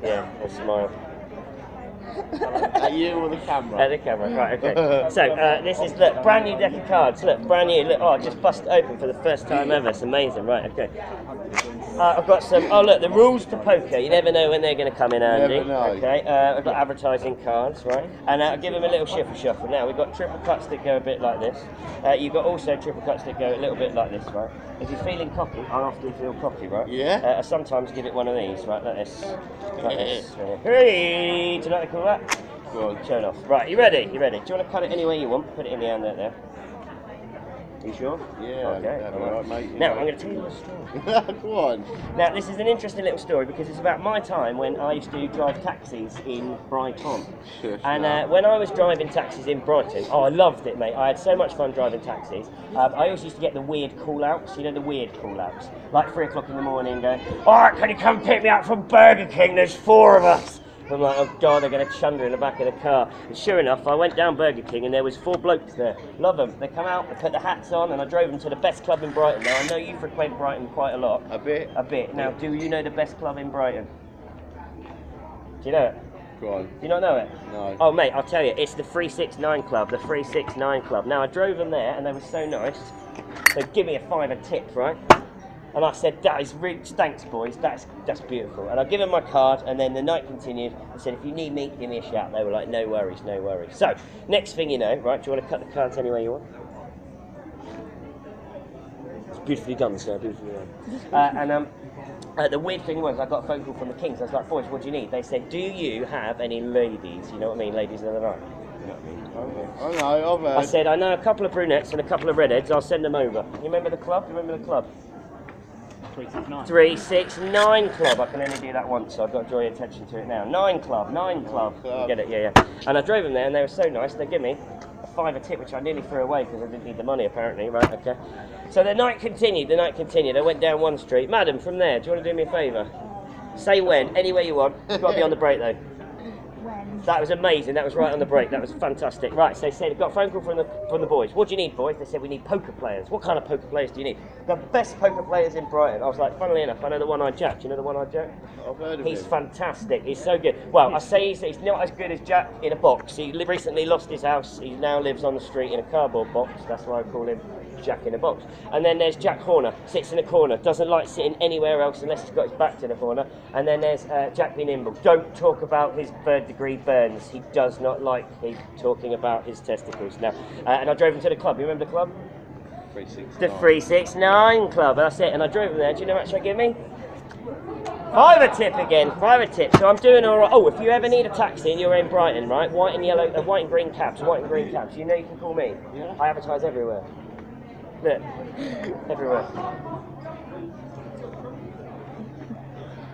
Yeah, and smile. At you or the camera? At the camera, right, okay. So, this is, look, brand new deck of cards. Look, brand new. Look, oh, just bust it open for the first time ever. It's amazing, right, okay. I've got some, oh look, the rules to poker. You never know when they're going to come in handy. Never know. Okay, I've got advertising cards, right? And I'll give them a little shuffle. Now, we've got triple cuts that go a bit like this. You've got also triple cuts that go a little bit like this, right? If you're feeling cocky, I often feel cocky, right? Yeah. I sometimes give it one of these, right, like this. Like this. Hey, do you like to call that? Go on. Show it off. Right, you ready? You ready? Do you want to cut it any way you want? Put it in the hand there. You sure? Yeah, okay. all right, mate. Now, I'm going to tell you a story. Go on. Now, this is an interesting little story because it's about my time when I used to drive taxis in Brighton. And when I was driving taxis in Brighton, oh, I loved it, mate. I had so much fun driving taxis. I always used to get the weird call-outs, you know, the weird call-outs. Like 3 o'clock in the morning going, all right, can you come pick me up from Burger King? There's 4 of us. I'm like, oh God, they're going to chunder in the back of the car. And sure enough, I went down Burger King and there was 4 blokes there. Love them. They come out, they put the hats on, and I drove them to the best club in Brighton. Now, I know you frequent Brighton quite a lot. A bit. A bit. Now, do you know the best club in Brighton? Do you know it? Go on. Do you not know it? No. Oh, mate, I'll tell you. It's the 369 Club, the 369 Club. Now, I drove them there and they were so nice. So give me a £5 tip, right? And I said, that is really, thanks boys, that's beautiful. And I give them my card, and then the night continued. I said, if you need me, give me a shout. They were like, no worries, no worries. So, next thing you know, right, do you want to cut the cards any way you want? It's beautifully done, sir, beautifully done. The weird thing was, I got a phone call from the Kings. I was like, boys, what do you need? They said, do you have any ladies? You know what I mean, ladies of the night? You know what I mean? I know, I've heard. I said, I know a couple of brunettes and a couple of redheads, I'll send them over. You remember the club? 369. 369 Club. I can only do that once, so I've got to draw your attention to it now. 9 Club. You get it? Yeah. And I drove them there, and they were so nice. They give me a £5 tip, which I nearly threw away because I didn't need the money, apparently. Right? Okay. So the night continued. I went down one street. Madam, from there, do you want to do me a favour? Say when, anywhere you want. It's got to be on the break though. That was amazing. That was right on the break. That was fantastic. Right, so they said, got a phone call from the boys. What do you need, boys? They said, we need poker players. What kind of poker players do you need? The best poker players in Brighton. I was like, funnily enough, I know the One-Eyed Jack. Do you know the One-Eyed Jack? I've heard of He's him. fantastic. He's so good. Well, I say he's not as good as Jack in a box. He recently lost his house. He now lives on the street in a cardboard box. That's why I call him Jack in a box. And then there's Jack Horner, sits in a corner, doesn't like sitting anywhere else unless he's got his back to the corner. And then there's Jack B. Nimble. Don't talk about his 3rd degree burns. He does not like talking about his testicles. Now, and I drove him to the club. You remember the club? 369. The 369 Club. That's it. And I drove him there. Do you know how much they give me? £5 tip again. £5 tip. So I'm doing all right. Oh, if you ever need a taxi and you're in Brighton, right? White and green cabs. You know you can call me. Yeah. I advertise everywhere. Look, everywhere.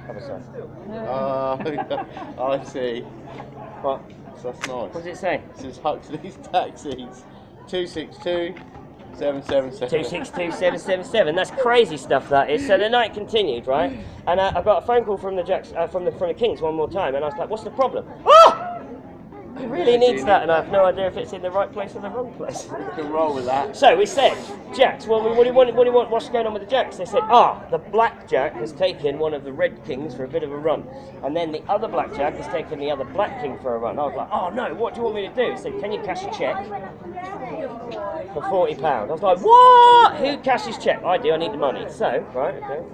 Other side. I see. What? So that's nice. What does it say? This is Huxley's Taxis. 262 777. 262-777. That's crazy stuff. That is. So the night continued, right? And I got a phone call from the Jacks, from the Kings one more time, and I was like, "What's the problem?" Oh! He really needs that, and I have no idea if it's in the right place or the wrong place. You can roll with that. So we said, Jacks, well, what do you want? What's going on with the Jacks? They said, the black Jack has taken one of the red kings for a bit of a run. And then the other black Jack has taken the other black king for a run. I was like, oh no, what do you want me to do? He said, can you cash a cheque for £40? I was like, what? Who cashes cheque? I do, I need the money. So, right, okay.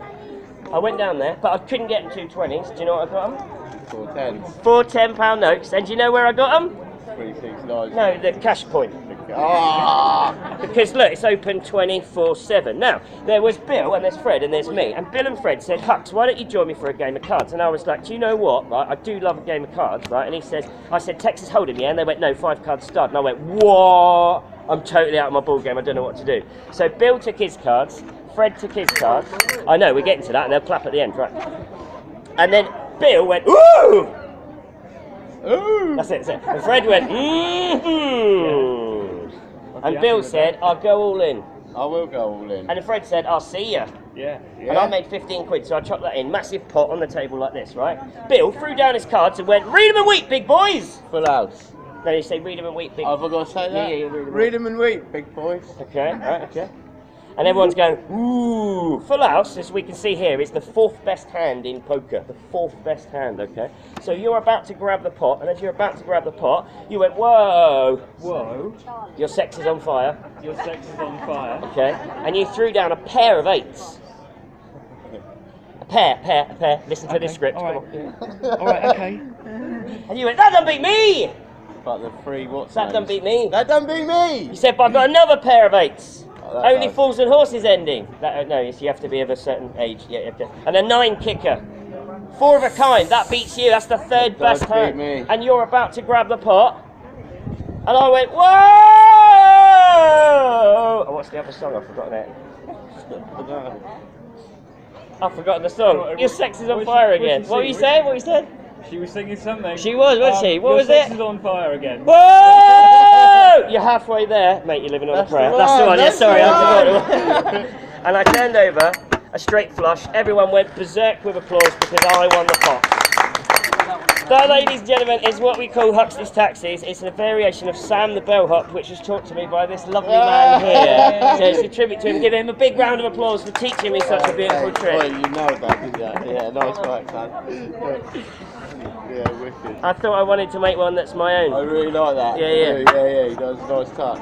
I went down there, but I couldn't get them 220s. Do you know what I got them? 4 10s. 4 £10 notes. And do you know where I got them? 369. No, the cash point. Ah! Because look, it's open 24/7. Now, there was Bill, and there's Fred, and there's me. And Bill and Fred said, Hux, why don't you join me for a game of cards? And I was like, do you know what? Right, I do love a game of cards, right? And he says, I said, Texas Hold'em, yeah? And they went, no, 5 cards stud. And I went, what? I'm totally out of my ball game. I don't know what to do. So Bill took his cards, Fred took his cards. I know, we're getting to that, and they'll clap at the end, right? And then Bill went, ooh! Ooh! That's it. And Fred went, And Bill said, I'll go all in. I will go all in. And Fred said, I'll see ya. Yeah. And I made 15 quid, so I chopped that in. Massive pot on the table like this, right? Bill threw down his cards and went, read them and weep, big boys! Full house. No, you say read them and weep, big boys. Have I got to say that? Yeah, read them and weep, big boys. Okay, right, okay. And everyone's going, ooh. Full house, as we can see here, is the 4th best hand in poker. The 4th best hand, okay? So you're about to grab the pot, and as you're about to grab the pot, you went, whoa. Whoa. Your sex is on fire. Your sex is on fire. Okay? And you threw down a pair of 8s. A pair. Listen to this script. All right. Come on. All right, okay. And you went, that don't beat me! But the 3 what's That don't beat me. That don't beat me! You said, but I've got another pair of 8s. Oh, that Only does. fools and horses ending. No, you have to be of a certain age. Yeah, okay. And a 9 kicker. 4 of a kind. That beats you. That's the 3rd best beat hand. me. And you're about to grab the pot. And I went, whoa! Oh, what's the other song? I've forgotten it. I've forgotten the song. Your sex is on fire again. What were you saying? What you said? She was singing something. She was, wasn't she? What was Your sex it? is on fire again. Whoa! You're halfway there. Mate, you're living on That's a prayer. the That's the one, one, yeah, that's sorry, the I forgot it. And I turned over, a straight flush. Everyone went berserk with applause because I won the pot. That, ladies and gentlemen, is what we call Huxley's Taxis. It's a variation of Sam the Bellhop, which was taught to me by this lovely man here. So it's a tribute to him. Give him a big round of applause for teaching me such a beautiful trick. Well, you know that, didn't you? Yeah, nice work, son. Yeah, wicked. I thought I wanted to make one that's my I own. really like that. Yeah. Yeah, he does a nice touch.